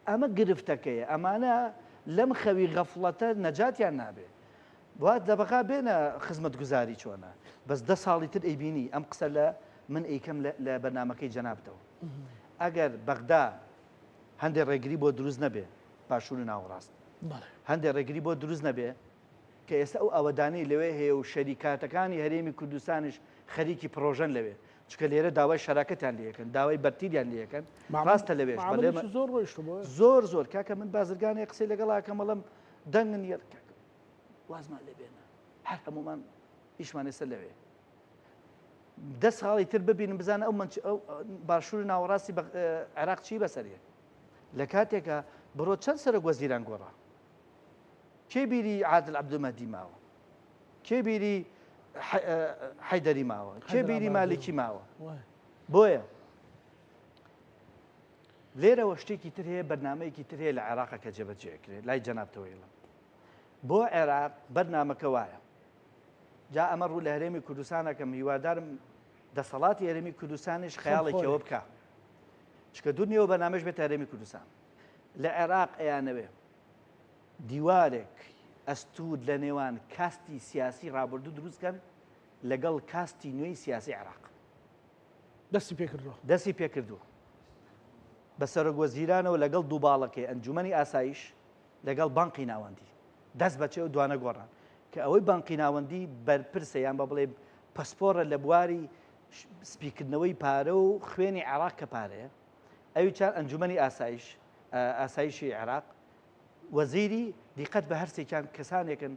ئەمە گرفتەکەیە ئەمانە لەم خەوی غەفڵەتە نەجاتیان نابێ وات دەبقا بێنە خزمەت گوزاری چۆنە بەس 10 ساڵی تر ئەیبینی ئەم قسە لە من ئەیکەم لە بەرنامەکەی جەنابتەوە ئەگەر بەغدا هەندێک ڕێگری بۆ دروست نەبێ پاشور و ناوەڕاست هەندێک ڕێگری بۆ دروست نەبێ کە ئێستا ئەو ئەوەدانی لەوێ هەیە و شەریکاتەکانی هەرێمی کوردستانیش خەریکی پرۆژەن لەوێ چکە لێرە داوای شەراکەتیان لەکەن داوای بەرتیریان لەکەن ڕاستە لەوێش زۆر زۆر کاکە من بازرگانی قسەی لەگەڵاکە مەڵم دەنگن وازمان لێبێنە هەر هەمومان ئیشمان ێستا لەوێ 10 ساڵی تر ببینم بزانە ئەو باشووری ناوەڕاستی عێراق چی بەسەریە لە کاتێکە بڕۆ چەند سەرۆک وەزیران گۆڕا کێ بیری عادل عەبدولمەجید ماوە کێ بیری حەیدەری ماوە کێ بیری مالیکی ماوە بۆیە لێرەوە شتێکی تر هەیە بەرنامەیەکی تر هەیە لە عێراقە کە جێبەجێکرێت لای جەنابتەوەیڵم بۆ عێراق بەرنامەکە وایە جا ئەمە ڕوو لە هەرێمی کوردستانەکەم هیوادارم دەسەڵاتی هەرێمی کوردستانیش خەیاڵێکەوە بکە چکە دوورنیەوە بەرنامەش بێت هەرێمی کوردستان لە عێراق ئەیانەوێ دیوارێک ئەستود لە نێوان کاستی سیاسی ڕابردوو دروستکەن لەگەڵ کاستی نوێی سیاسی عێراق دەستی پێکردووە بە سەرۆک وەزیرانەوە لەگەڵ دوو باڵەکەی ئەنجومەنی ئاسایش لەگەڵ بانقی ناوەندی دەست بەچێ و دوانە گۆڕان کە ئەوەی بانقی ناوەندی بەرپرسە یان بە بڵێ پەسپۆرە لە بواری سپیکردنەوەی پارە و خوێنی عێراق کە پارەیە ئەوی چار ئەنجومەنی ئاسایشی عێراق وەزیری دیقەت بە هەرسێکیان کەسانێکن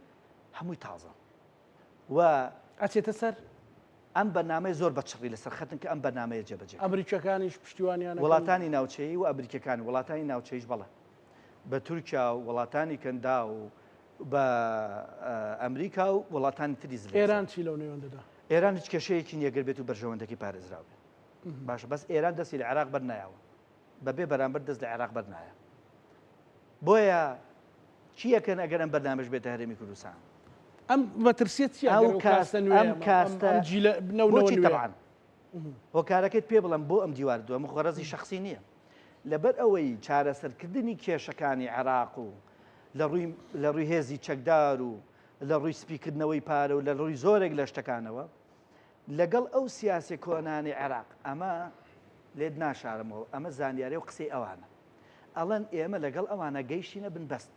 هەمووی تازە و ئەچێتە سەر ئەم بەرنامەی زۆر بەچڕی لەسەر خەتن کە ئەم بەرنامەیە جێبەجێ ئەمریکەکانیش پشتیوانیان وڵاتانی ناوچەیی و ئەمریکەکان وڵاتانی ناوچەیش بەڵێ بە تورکیا و وڵاتانی کەندا و بە ئەمریکا و وڵاتانی تری زلێ ئێران چی لەو نێوەندەدا ئێران هیچ کێشەیەکی نیەگەر بێت و بەرژەوەندەکی پارێزراوێ باشە بەس ئێران دەستی لە عێراق بەرنایەوە بەبێ بەرامبەر دەست لە عێراق بەرنایە بۆیە چیەکەن ئەگەر ئەم بەرنامەش بێتە هەرێمی کوردستان ئەم مەترسیت چی ئەم کاستە بۆچی تەبعاً هۆکارەکەت پێ بڵم بۆ ئەم دیوار دووە مخۆرەزی شخصی نییە لەبەر ئەوەی چارەسەرکردنی کێشەکانی عێراق و لە ڕووی هێزی چەکدار و لە ڕووی سپیکردنەوەی پارە و لە ڕووی زۆرێک لە شتەکانەوە لەگەڵ ئەو سیاسی کۆنانی عێراق ئەمە لێت ناشارمەوە ئەمە زانیاری و قسەی ئەوانە ئەڵەن ئێمە لەگەڵ ئەوانە گەیشتینە بنبەست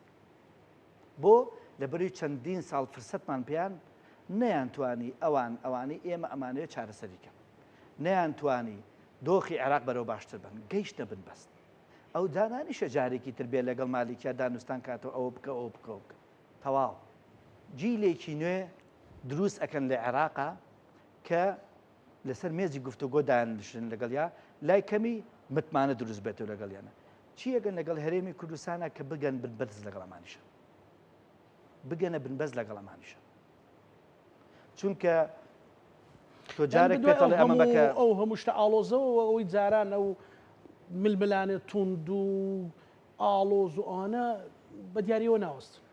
بۆ لەبەروی چەندین ساڵ فرسەتمان پێیان نەیانتوانی ئەوانەی ئێمە ئەمانوێت چارەسەریکە نەیانتوانی دۆخی عێراق بەرەو باشتر بن گەیشتە بنبەست ئەو دانانیشە جارێکی تر بێ لەگەڵ مالیکیا دانوستان کاتەوە ئەوە بکە ئەوە بکە تەواو جیلێکی نوێ دروست ئەکەن لە عێراقا کە لەسەر مێزی گفتوگۆ دانیشن لەگەڵیا لای کەمی متمانە دروست بێتەوە لەگەڵیانە چی ئەگەن لەگەڵ هەرێمی کوردستانە کە بگەن بنبەرز لەگەڵ ئەمانیشە بگەنە بنبەز لەگەڵ ئەمانیشە چونکە تۆ جارێک پێتەڵێ ئەمە بکە ئەو هەموو شتە ئاڵۆزەوە ئەوەی جاران ئەو ململانێت توند و ئاڵۆز و ئەوانە بە دیاریەوە ناوەستن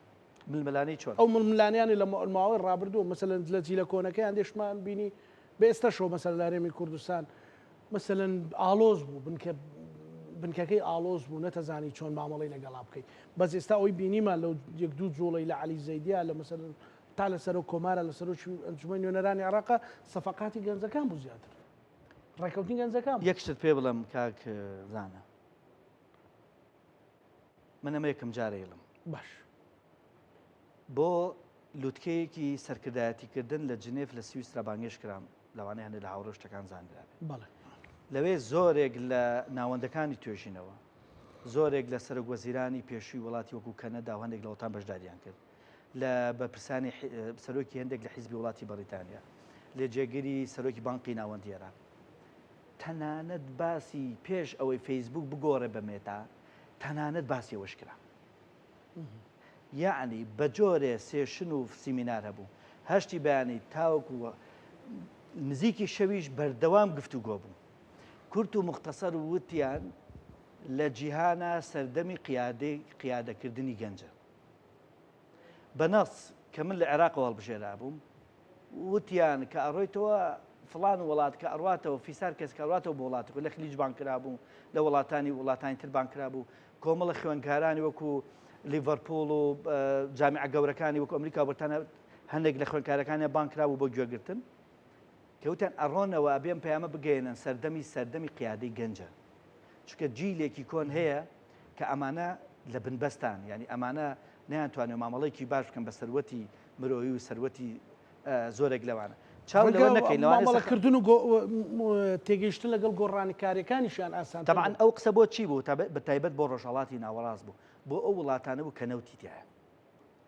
ململانی چۆن ئەو ململانیانی لە ماوەی ڕابردوو مەسەلەن لە جیلە کۆنەکەیان دێشمان بینی بە ئێستاشەوە مەسەل لە هەرێمی کوردستان مەسەلەن ئاڵۆز بوو بنکەکەی ئاڵۆز بوو نەتەزانی چۆن مامەڵی لەگەڵا بکەیت بەس ئێستا ئەوی بینیمان لەو یەک دوو جوڵەی لە عەلی زەیدیا لە مەسەلەن تا لەسەر و کۆمارە لەسەر ئەنجومەی نوێنەرانی عێراقا سەفەقاتی گەنجەکان بوو زیاتر ڕێکەوتنی گەنجەکان یەک شت پێ بڵم کاک زانە من ئەمە یەکەم جارەیڵم باش بۆ لووتکەیەکی سەرکردایەتیکردن لە جنێف لە سویسرا بانگێش کرام لەوانەیە هەندێک لە هاوڕۆشتەکان زانرا بەڵێ لەوێ زۆرێک لە ناوەندەکانی توێژینەوە زۆرێک لە سەرۆکوەزیرانی پێشووی وڵاتی وەکو کەنەدا هەندێک لە وڵاتان بەشداریان کرد لە بەپرسانی سەرۆکی هەندێک لە حیزبی وڵاتی بەریتانیا لێ جێگیری سەرۆکی بانقی ناوەندیێرا تەنانەت باسی پێش ئەوەی فەیسبوک بگۆڕێ بە مێتا تەنانەت باسی ئەوەش کرا یعنی بە جۆرێ سێشن و سیمینار هەبوو هەشتی بەیانی تاوەکو نزیکی شەویش بەردەوام گفتوگۆ بوو کورت و مختصەر وتیان لە جیهانە سەردەمی قیادەکردنی گەنجە بەنەس کە من لە عێراقەوە هەڵبژێرا بووم وتیان کە ئەڕۆیتەوە فڵان وڵات کە ئەڕواتەوە فیسار کەس کە ئەڕاتەوە بۆ وڵاتەوە لە خلیج بانکرا بوو لە وڵاتانی تر بانکرا بوو کۆمەڵە خوێندکارانی وەکو لیڤەرپۆڵ و جامیعە گەورەکانی وەکو ئەمریکا و بەرتانیا هەندێک لە خوێندکارەکانی بانکرا بوو بۆ گوێگرتن کەوتیان ئەڕۆنەوە ئەبێن پەیامە بگەێنن سەردەمی قیادەی گەنجە چونکە جیلێکی کۆن هەیە کە ئەمانە لە بنبەستان ینی ئەمانە نەیانتوانێت مامەڵەیەکی باش بکەن بە سەروەتی مرۆیی و سەروەتی زۆرێک لەوانە چاو لەوە نەکەین مامەڵەکردن و تێگەیشتن لەگەڵ گۆڕانی کارەکانیشیان ئاسان تەبعاً ئەو قسە بۆ چی بوو بە تایبەت بۆ ڕۆژهەڵاتی ناوەڕاست بوو بۆ ئەو وڵاتانە بوو کە نەوتی تایە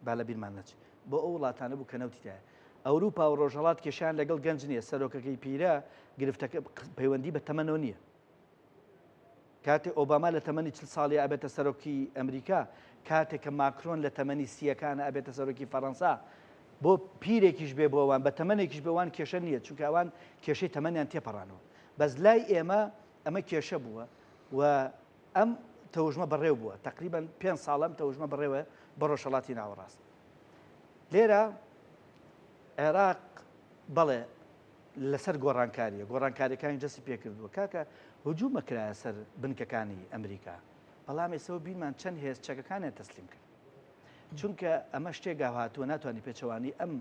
با لە بیرمان نەچێت بۆ ئەو وڵاتانە بوو کە نەوتی تایە ئەوروپا و ڕۆژهەڵات کێشیان لەگەڵ گەنج نییە سەرۆکەکەی پیرە گرفتەکە پەیوەندی بە تەمەنەوە نییە کاتێک ئۆباما لە تەمەنی 40 ساڵی ئەبێتە سەرۆکی ئەمریکا کاتێک کە ماکرۆن لە تەمەنی سیەکانە ئەبێتە سەرۆکی فەڕەنسا بۆ پیرێکیش بێ بۆ ئەوان بە تەمەنێکیش بەوان کێشە نییە چونکە ئەوان کێشەی تەمەنیان تێپەڕانەوە بەس لای ئێمە ئەمە کێشە بووە و ئەم تەوژمە بەڕێو بووە تقریبا 5 ساڵم تەوژمە بەڕێوە بە ڕۆژهەڵاتی ناوەڕاست لێرە عێراق بەڵێ لەسەر گۆڕانکاریەکانی جەسی پێکردووە کاکە هجوومە کرایە سەر بنکەکانی ئەمریکا بەڵام ئێسەوە بیرمان چەند هێز چەکەکانیان تەسلیم کرد چونکە ئەمە شتێک هاتووە ناتوانانی پێچەوانی ئەم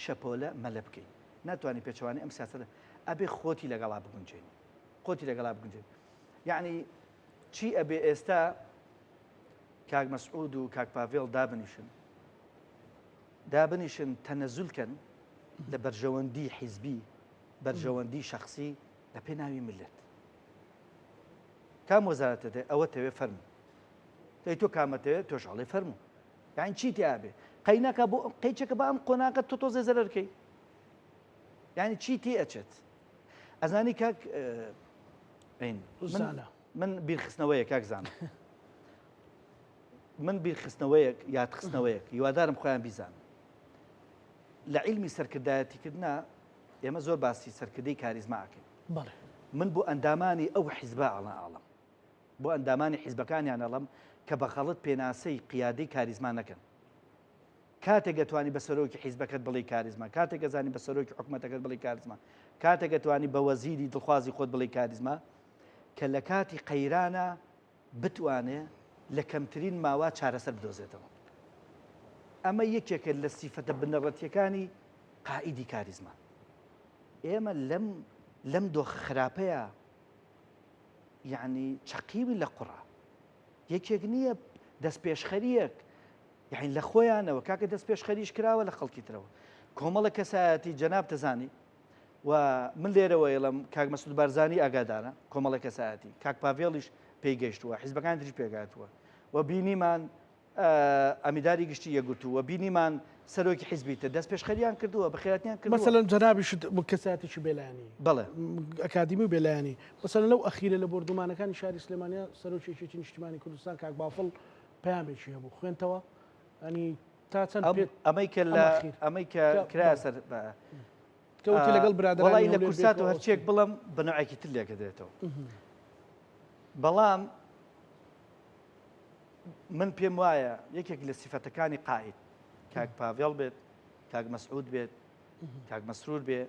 شەپۆلە مەلە بکەین ناتوانانی پێچەوانی ئەم سیاسەتە ئەبێ خۆتی لەگەڵا بگونجێن یعنی چی ئەبێ ئێستا کاک مەسعود و کاک پاڤێڵ دابنیشن تەنەزولکەن لە بەرژەوەندی حیزبی بەرژەوەندی شەخصی لە پێناوی ملت کام وەزارەتە ئەوە تەوێ فەرموو دەی تۆ کامەتەوێت تۆشەڵی فەرموو یعنی چی تیابێ قەینەکە بۆ قەیچەکە بە ئەم قۆناقەت تۆ تۆزێ زەرەرکەی یعنی چی تی ئەچێت ئەزانی کاک من بیرخستنەوەیە کاک زانە من بیرخستنەوەیەک یادخستنەوەیەک هیوادارم خۆیان بیزانن لە عیلمی سەرکردایەتیکردنا ئێمە زۆر باسی سەرکردەی کاریزماکەین من بۆ ئەندامانی ئەو حیزبە ئاڵم بۆ ئەندامانی حیزبەکانیان ئەڵم کە بەخەڵت پێناسەی قیادەی کاریزما نەکەن کاتێک دەتوانی بە سەرۆکی حیزبەکەت بڵێ کاریزما کاتێک دەزانی بە سەرۆکی حکوومەتەکەت بڵێ کاریزما کاتێک دەتوانی بە وەزیری دڵخوازی خۆت بڵێ کاریزما کە لە کاتی قەیرانە بتوانێ لە کەمترین ماوە چارەسەر بدۆزێتەوە ئەمە یەکێکە لە سیفەتە بنەڕەتیەکانی قائیدی کاریزما ئێمە لەم دۆ خراپەیە یعنی چەقیوی لە قوڕە یەکێک نییە دەست پێشخەریەک یعنی لە خۆیانەوە کاکە دەست پێشخەریش کراوە لە خەڵکی ترەوە کۆمەڵە کەسایەتی جەناب دەزانی و من لێرەوە ئێڵم کاک مەسعود بارزانی ئاگادارە کۆمەڵە کەسایەتی کاک پاڤێڵیش پێی گەیشتووە حیزبەکان تریش پێگاتووە و بینیمان ئەمیداری گشتی یەگوتووە بینیمان سەرۆکی حیزبیتە دەست پێشخەریان کردووە بەخێراتیان کردووە مەسەلەن جەنابیش کەساتێکی بێلایانی بەڵێ ئەکادیمی و بێلایانی مەسەلەن لەو ئەخیرە لە بردومانەکانی شاری سلێمانیا سەرۆکێکی نیشتیمانی کوردستان کاک بافڵ پەیامێکی هەبوو خوێنتەوە ئەنی تا چەند ئەمەی کە کرا سەر کەوتی لەگەڵ برادرانی لە کورساتەوە هەرچێک بڵم بەنەوەیەکی تر لێکە دێتەوە بەڵام من پێم وایە یەکێک لە سیفەتەکانی قائید کاک پاڤێڵ بێت کاک مەسعود بێت کاک مەسرور بێ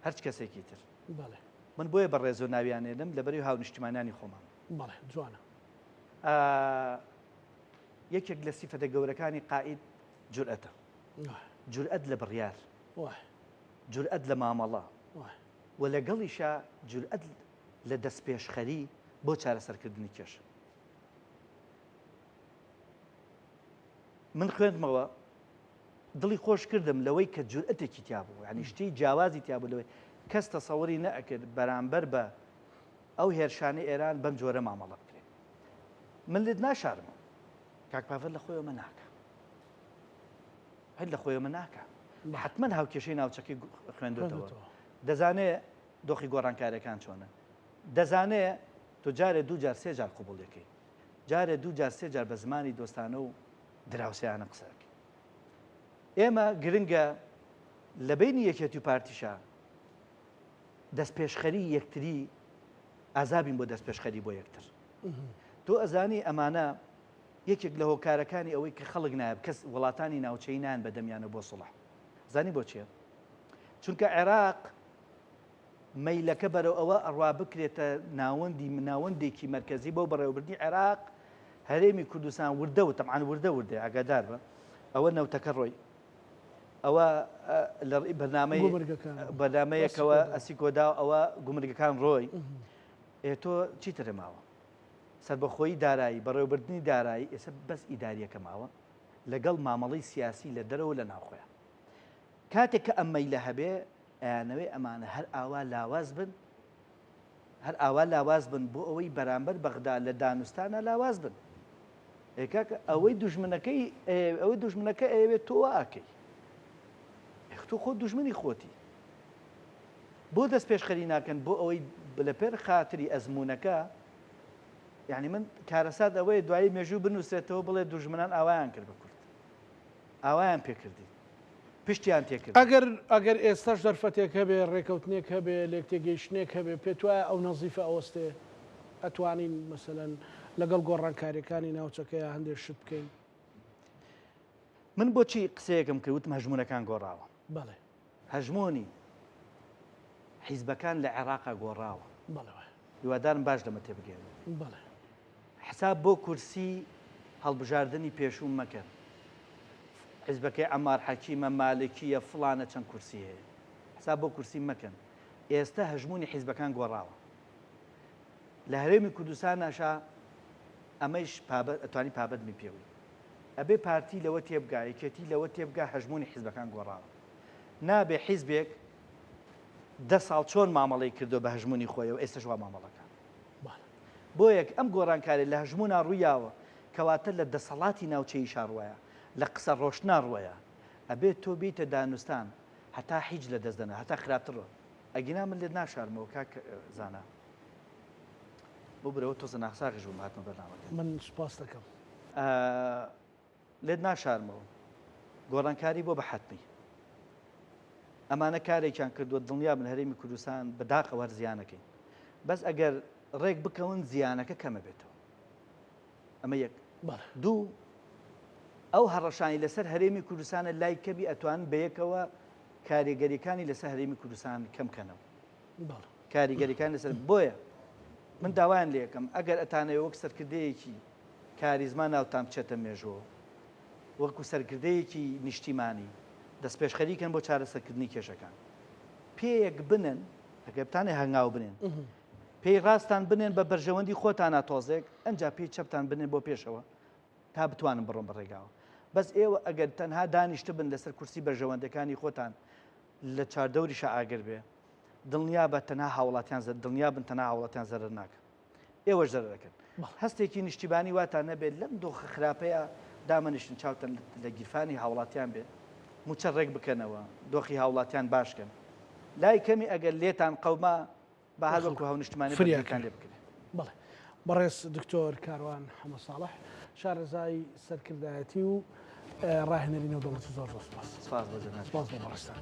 هەرچ کەسێکی تر من بۆیە بە ڕێزۆ ناویانێنم لەبەری هاو نیشتیمانیانی خۆمان بەڵێ جوانە یەکێک لە سیفەتە گەورەکانی قائید جورئەتە جورئەت لە بڕیار جورئەت لە مامەڵە و لەگەڵیشە جورئەت لە دەستپێشخەری بۆ چارەسەرکردنی کێش من خوێندمەوە دڵی خۆش کردم لەوەی کە جورئەتێکی تیا بوو ینی شتی جیاوازی تیا بوو لەوەی کەس تەسەووری نەئەکرد بەرامبەر بە ئەو هێرشانەی ئێران بەم جۆرە مامەڵە بکرێت من لێت ناشارمە کاک پاڤێڵ لە خۆیەوە ناکە هەر لە خۆیەوە ناکە حتمما هاوکێشەی ناوچەکەی خوێندوێتەوە دەزانێت دۆخی گۆڕانکاریەکان چۆنە دەزانێت تۆ جارێ دوو جار سێ جار قوبوڵەکەی جارێ دوو جار سێ جار بە زمانی دۆستانە و دراوسیانە قسەکە ئێمە گرنگە لە بینی یەکێتی و پارتیشە دەستپێشخەری یەکتری ئازابین بۆ دەستپێشخەری بۆ یەکتر تۆ ئەزانی ئەمانە یەکێک لە هۆکارەکانی ئەوەی کە خەڵک نایب کەس وڵاتانی ناوچەی نان بەدەمیانە بۆ سڵح زانی بۆ چیە چونکە عێراق مەیلەکە بەرەو ئەوە ئەڕوا بکرێتە ناوەندێکی مرکزی بۆ بەڕێوەبردنی عێراق هەرێمی کوردستان وردە و تەمعان وردە ئاگادار بە ئەوە نەوتەکە ڕۆی ئەوە لە بەرنامەیەکەوە ئەسی کۆدا ئەوە گومرگەکان ڕۆی تۆ چیترە ماوە سربەخۆیی دارایی بەڕێوەبردننی دارایی ئێستا بەس ئیداریەکە ماوە لەگەڵ مامەڵەی سیاسی لە دەرەوە لە ناوخۆیان کاتێک کە ئەمەی لە هەبێ ئەیانەوەی ئەمانە هەر ئاوا لاواز بن بۆ ئەوەی بەرامبەر بەغدا لە دانوستانە لاواز بن ئەوەی دوژمنەکە ئەوێت تۆ ئاکەی تۆ خۆ دوژمنی خۆتی بۆ دەست پێشخەری ناکەن بۆ ئەوەی لە پێر خاتری ئەزمونونەکە یعنی من کارەسات ئەوەیە دوایی مێژوو بنووسێتەوە بڵێ دوژمنان ئاوایان کرد بە کورد ئاوایان پێکردی پشتیان تێکرد ئەگەر ئێستاش دەرفەتێک هەبێ ڕێکەوتنێک هەبێ لێک تێگەیشتنێک هەبێ پێت وایە ئەو نەزیفە ئەوەستێ ئەتوانین مەسەلەن لەگەڵ گۆڕانکاریەکانی ناوچەکەیە هەندێک شت بکەین من بۆچی قسەیەکم کردوتم هەژمونەکان گۆڕاوە بەڵێ هەژمۆنی حیزبەکان لە عێراقا گۆڕاوە بەڵێ هیوادارم باش لەمە تێبگەێنن بەڵێ حساب بۆ کورسی هەڵبژاردننی پێشوم مەکەن حیزبەکەی ئەمار حەکیمە مالکیە فڵانە چەند کورسی هەیە حساب بۆ کورسی مەکەن ئێستا هەژمونی حیزبەکان گۆڕاوە لە هەرێمی کوردستان ناشا ئەمەش ئەتوانی پابەتمی پێوی ئەبێ پارتی لەوە تێبگا یەکێتی لەوە تێبگا هەژمونی حیزبەکان گۆڕاوە نابێ حیزبێک 10 ساڵ چۆن مامەڵەی کردو بە هەژمونی خۆیەوە ئێستاش وا مامەڵەکان بۆ یەک ئەم گۆڕانکاری لە هەژمونا ڕوویاوە کەواتە لە دەسەڵاتی ناوچەی شاڕوایە لە قسە ڕۆشنا ڕوایە ئەبێت تۆ بیتە دانوستان هەتا هیچ لە دەست دەنا هەتا خراپترەوە ئەگینا من لێت ناشارمەوە کاک زانا بۆ برەوە تۆ زەناخساغیش بووم هاتمە بەرنامەکە من سوپاس دەکەم لێت ناشارمەوە گۆڕانکاری بۆ بە حەتمی ئەمانە کارێکیان کردووە دڵنیا بن هەرێمی کوردستان بەداقەوە زیانەکەین بەس ئەگەر ڕێک بکەون زیانەکە کەمە بێتەوە ئەمە یەک دوو ئەو هەڕەشانی لەسەر هەرێمی کوردستانە لای کەبی ئەتوان بەیەکەوە کاریگەریەکانی لەسەر هەرێمی کوردستان کەمکەنەوە کاریگەریەکان لەسەر بۆیە من داوایان لێ یەکەم ئەگەر ئەتانەوە وەک سەرکردەیەکی کاریزما ناوتان بچێتە مێژووە وەکو سەرکردەیەکی نیشتیمانی دەست پێشخەریکەن بۆ چارەسەرکردنی کێشەکان پێیەک بنن ئەگەر بتانێ هەنگاو بنێن پێی ڕاستان بنێن بە بەرژەوەندی خۆتانە تۆزێک ئەنجا پێی چەپتان بنێن بۆ پێشەوە تا بتوانن بڕۆن بەڕێگاوە بەس ئێوە ئەگەر تەنها دانیشتە بن لەسەر کورسی بەرژەوەندەکانی خۆتان لە چاردەوریشە ئاگر بێ دڵنیا بە تەنها هاوڵاتیان دڵنیا بن تەنها هاوڵاتیان زەرر ناکەن ئێوە زەرر دەکەن هەستێکی نیشتیبانی واتان نەبێت لەم دۆخە خراپەیە دامەنیشتن چاوتەن لە گیرفانی هاوڵاتیان بێ موچە ڕێک بکەنەوە دۆخی هاوڵاتیان باشکەن لای کەمی ئەگەر لێتان قەوما بە هەڵوەکو هەونیشتمانی فریاکان لێ بکرێت بڵێ بەڕێز دکتۆر کاروان حەمە ساڵح شارەزای سەرکردایەتی و ڕاهێنەرینە و دەوڵەتی زۆر سپاس بە بەڕێستان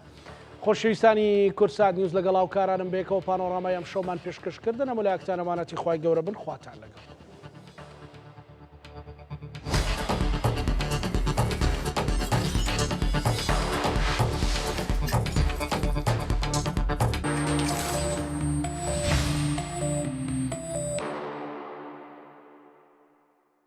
خۆشەویستانی کورسات نیوز لەگەڵ هاوکارانم بێکەوە پانۆڕامای ئەم شەومان پێشکەشکردن ئەمە لایەکتانەمانەتی خوای گەورە بن خواتان لەگەڵ